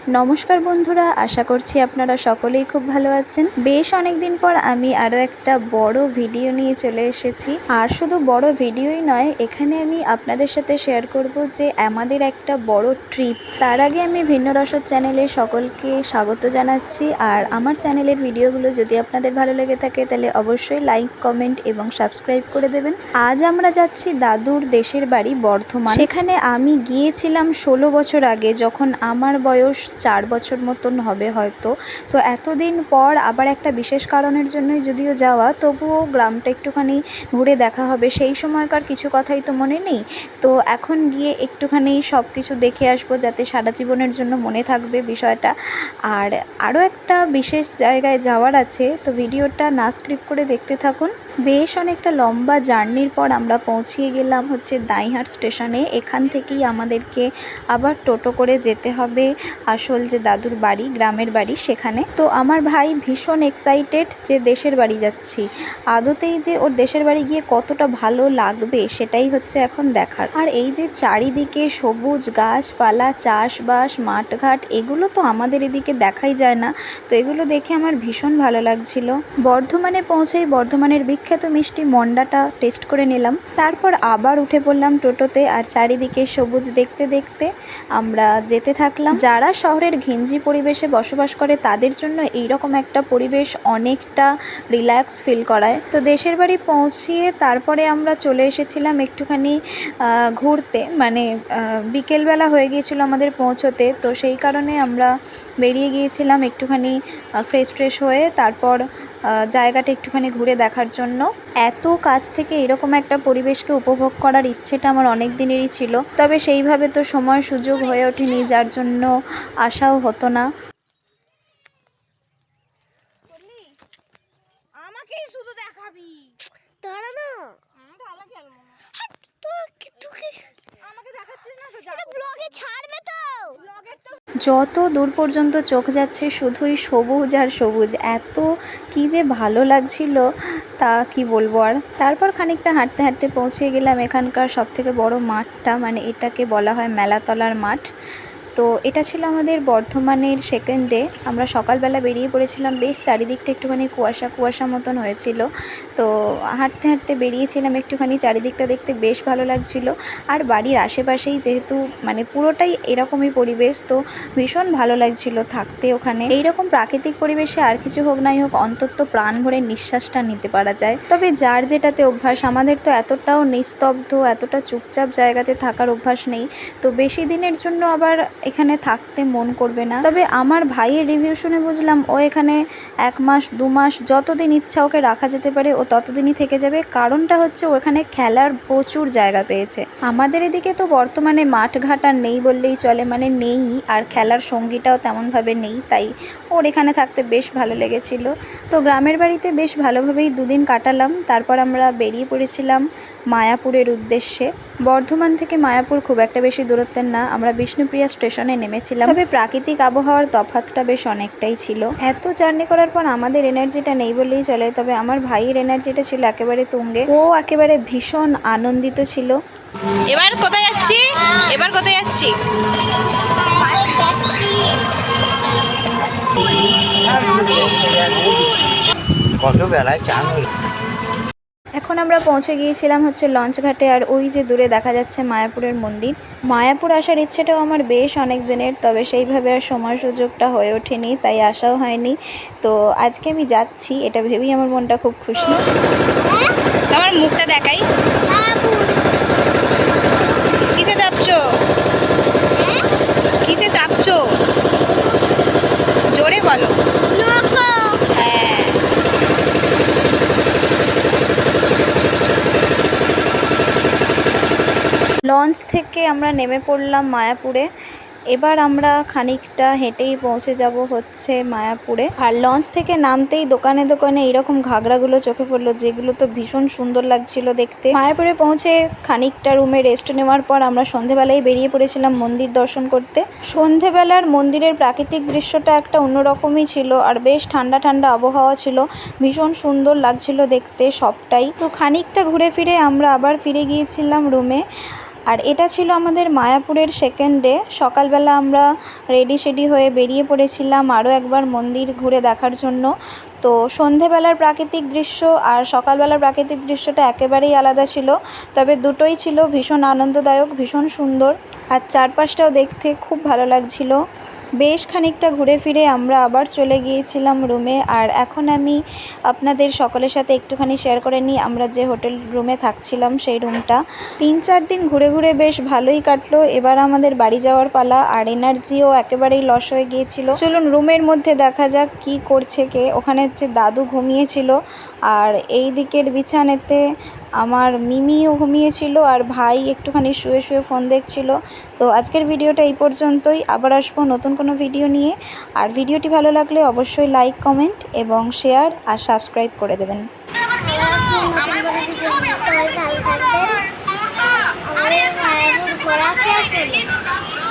নমস্কার বন্ধুরা, আশা করছি আপনারা সকলেই খুব ভালো আছেন। বেশ অনেক দিন পর আমি আরও একটা বড় ভিডিও নিয়ে চলে এসেছি। আর শুধু বড় ভিডিওই নয়, এখানে আমি আপনাদের সাথে শেয়ার করব যে আমাদের একটা বড় ট্রিপ। তার আগে আমি ভিন্ন রসদ চ্যানেলে সকলকে স্বাগত জানাচ্ছি। আর আমার চ্যানেলের ভিডিওগুলো যদি আপনাদের ভালো লেগে থাকে তাহলে অবশ্যই লাইক, কমেন্ট এবং সাবস্ক্রাইব করে দেবেন। আজ আমরা যাচ্ছি দাদুর দেশের বাড়ি বর্ধমান। সেখানে আমি গিয়েছিলাম 16 বছর আগে, যখন আমার বয়স 4 বছর মতন হবে হয়তো। তো এতদিন পর আবার একটা বিশেষ কারণের জন্যই যদিও যাওয়া, তবুও গ্রামটা একটুখানি ঘুরে দেখা হবে। সেই সময়কার কিছু কথাই তো মনে নেই, তো এখন গিয়ে একটুখানি সব কিছু দেখে আসবো, যাতে সারা জীবনের জন্য মনে থাকবে বিষয়টা। আর আরও একটা বিশেষ জায়গায় যাওয়ার আছে, তো ভিডিওটা না স্কিপ করে দেখতে থাকুন। বেশ অনেকটা লম্বা জার্নির পর আমরা পৌঁছিয়ে গেলাম হচ্ছে দাইহাট স্টেশনে। এখান থেকেই আমাদেরকে আবার টোটো করে যেতে হবে আসল যে দাদুর বাড়ি, গ্রামের বাড়ি, সেখানে। তো আমার ভাই ভীষণ এক্সাইটেড যে দেশের বাড়ি যাচ্ছি। আদতেই যে ওর দেশের বাড়ি গিয়ে কতটা ভালো লাগবে সেটাই হচ্ছে এখন দেখার। আর এই যে চারিদিকে সবুজ গাছপালা, চাষবাস, মাঠঘাট, এগুলো তো আমাদের এদিকে দেখাই যায় না। তো এগুলো দেখে আমার ভীষণ ভালো লাগছিল। বর্ধমানে পৌঁছেই বর্ধমানের বিখ্যাত মিষ্টি মন্ডাটা টেস্ট করে নিলাম। তারপর আবার উঠে পড়লাম টোটোতে, আর চারিদিকে সবুজ দেখতে দেখতে আমরা যেতে থাকলাম। যারা শহরের ঘিঞ্জি পরিবেশে বসবাস করে তাদের জন্য এইরকম একটা পরিবেশ অনেকটা রিল্যাক্স ফিল করায়। তো দেশের বাড়ি পৌঁছিয়ে তারপরে আমরা চলে এসেছিলাম একটুখানি ঘুরতে, মানে বিকেলবেলা হয়ে গিয়েছিল আমাদের পৌঁছোতে। তো সেই কারণে আমরা বেরিয়ে গিয়েছিলাম একটুখানি ফ্রেশ হয়ে, তারপর জায়গাটা একটুখানি ঘুরে দেখার জন্য। এত কাছ থেকে এরকম একটা পরিবেশকে উপভোগ করার ইচ্ছেটা আমার অনেক দিনেরই ছিল, তবে সেইভাবে তো সময় সুযোগ হয়ে ওঠেনি, যার জন্য আশাও হতো না। আমাকেই শুধু দেখাবি, দাঁড়া না, আমাকে দেখাচ্ছিস না তো, এটা ব্লগে ছাড়বে তো, ব্লগের তো। যত দূর পর্যন্ত চোখ যাচ্ছে শুধুই সবুজ আর সবুজ, এত কি যে ভালো লাগছিল তা কি বলবো আর। তারপর খানিকটা হাঁটতে হাঁটতে পৌঁছে গেলাম এখানকার সবথেকে বড় মাঠটা, মানে এটাকে বলা হয় মেলাতলার মাঠ। তো এটা ছিল আমাদের বর্ধমানের সেকেন্ড ডে। আমরা সকালবেলা বেরিয়ে পড়েছিলাম, বেশ চারিদিকটা একটুখানি কুয়াশা কুয়াশা মতন হয়েছিল। তো হাঁটতে হাঁটতে বেরিয়েছিলাম একটুখানি, চারিদিকটা দেখতে বেশ ভালো লাগছিল। আর বাড়ির আশেপাশেই যেহেতু মানে পুরোটাই এরকমই পরিবেশ, তো ভীষণ ভালো লাগছিল থাকতে ওখানে। এইরকম প্রাকৃতিক পরিবেশে আর কিছু হোক নাই হোক, অন্তত প্রাণ ভরে নিঃশ্বাসটা নিতে পারা যায়। তবে যার যেটাতে অভ্যাস, আমাদের তো এতটাও নিস্তব্ধ, এতটা চুপচাপ জায়গাতে থাকার অভ্যাস নেই। তো বেশি দিনের জন্য আবার এখানে থাকতে মন করবে না। তবে আমার ভাইয়ের রিভিউ শুনে বুঝলাম ও এখানে 1 মাস 2 মাস যতদিন ইচ্ছা ওকে রাখা যেতে পারে ও ততদিনই থেকে যাবে। কারণটা হচ্ছে ওখানে খেলার প্রচুর জায়গা পেয়েছে। আমাদের এদিকে তো বর্তমানে মাঠঘাট আর নেই বললেই চলে, মানে নেই, আর খেলার সঙ্গীটাও তেমনভাবে নেই, তাই ওর এখানে থাকতে বেশ ভালো লেগেছিল। তো গ্রামের বাড়িতে বেশ ভালোভাবেই 2 দিন কাটালাম। তারপর আমরা বেরিয়ে পড়েছিলাম মায়াপুরের উদ্দেশ্যে। বর্ধমান থেকে মায়াপুর খুব একটা বেশি দূরত্বের না। আমরা বিষ্ণুপ্রিয়া স্টেশনে নেমেছিলাম, তবে প্রাকৃতিক আবহাওয়ার তফাৎটা বেশ অনেকটাই ছিল। এত জার্নি করার পর আমাদের এনার্জিটা নেই বললেই চলে, তবে আমার ভাইয়ের এনার্জিটা ছিল একেবারে তুঙ্গে। ও একেবারে ভীষণ আনন্দিত ছিল। এবার কোথায় যাচ্ছি, এবার কোথায় যাচ্ছি? কত বেলায় চান। এখন আমরা পৌঁছে গিয়েছিলাম হচ্ছে লঞ্চ ঘাটে, আর ওই যে দূরে দেখা যাচ্ছে মায়াপুরের মন্দির। মায়াপুর আসার ইচ্ছেটাও আমার বেশ অনেক দিনের, তবে সেইভাবে আর সময় সুযোগটা হয়ে ওঠেনি, তাই আসাও হয়নি। তো আজকে আমি যাচ্ছি, এটা ভেবেই আমার মনটা খুব খুশি। তোমার মুখটা দেখাই, কিসে চাপছো, কিসে চাপছো, জোরে বলো। হ্যাঁ, লঞ্চ থেকে আমরা নেমে পড়লাম মায়াপুরে। এবার আমরা খানিকটা হেঁটেই পৌঁছে যাব হচ্ছে মায়াপুরে। আর লঞ্চ থেকে নামতেই দোকানে দোকানে এইরকম ঘাগরাগুলো চোখে পড়লো, যেগুলো তো ভীষণ সুন্দর লাগছিল দেখতে। মায়াপুরে পৌঁছে খানিকটা রুমে রেস্ট নেওয়ার পর আমরা সন্ধেবেলায় বেরিয়ে পড়েছিলাম মন্দির দর্শন করতে। সন্ধেবেলার মন্দিরের প্রাকৃতিক দৃশ্যটা একটা অন্যরকমই ছিল, আর বেশ ঠান্ডা ঠান্ডা আবহাওয়া ছিল, ভীষণ সুন্দর লাগছিল দেখতে সবটাই। তো খানিকটা ঘুরে ফিরে আমরা আবার ফিরে গিয়েছিলাম রুমে। আর এটা ছিল আমাদের মায়াপুরের সেকেন্ড ডে। সকালবেলা আমরা রেডি শেডি হয়ে বেরিয়ে পড়েছিলাম আরও একবার মন্দির ঘুরে দেখার জন্য। তো সন্ধেবেলার প্রাকৃতিক দৃশ্য আর সকালবেলার প্রাকৃতিক দৃশ্যটা একেবারেই আলাদা ছিল, তবে দুটোই ছিল ভীষণ আনন্দদায়ক, ভীষণ সুন্দর, আর চারপাশটাও দেখতে খুব ভালো লাগছিল। বেশ খানিকটা ঘুরে ফিরে আমরা আবার চলে গিয়েছিলাম রুমে। আর এখন আমি আপনাদের সকলের সাথে একটুখানি শেয়ার করে নিই আমরা যে হোটেল রুমে থাকছিলাম সেই রুমটা। 3-4 দিন ঘুরে ঘুরে বেশ ভালোই কাটলো। এবার আমাদের বাড়ি যাওয়ার পালা, আর এনার্জিও একেবারেই লস হয়ে গিয়েছিল। চলুন রুমের মধ্যে দেখা যাক কি করছে কে। ওখানে হচ্ছে দাদু ঘুমিয়েছিল, আর এই দিকের বিছানাতে আমার মিমিও ঘুমিয়েছিল, আর ভাই একটুখানি শুয়ে শুয়ে ফোন দেখছিল। তো আজকের ভিডিওটা এই পর্যন্তই, আবার আসবো নতুন কোনো ভিডিও নিয়ে। আর ভিডিওটি ভালো লাগলে অবশ্যই লাইক, কমেন্ট এবং শেয়ার আর সাবস্ক্রাইব করে দেবেন। ভালো থাকবেন। আমাদের ঘোরা শেষ হলো।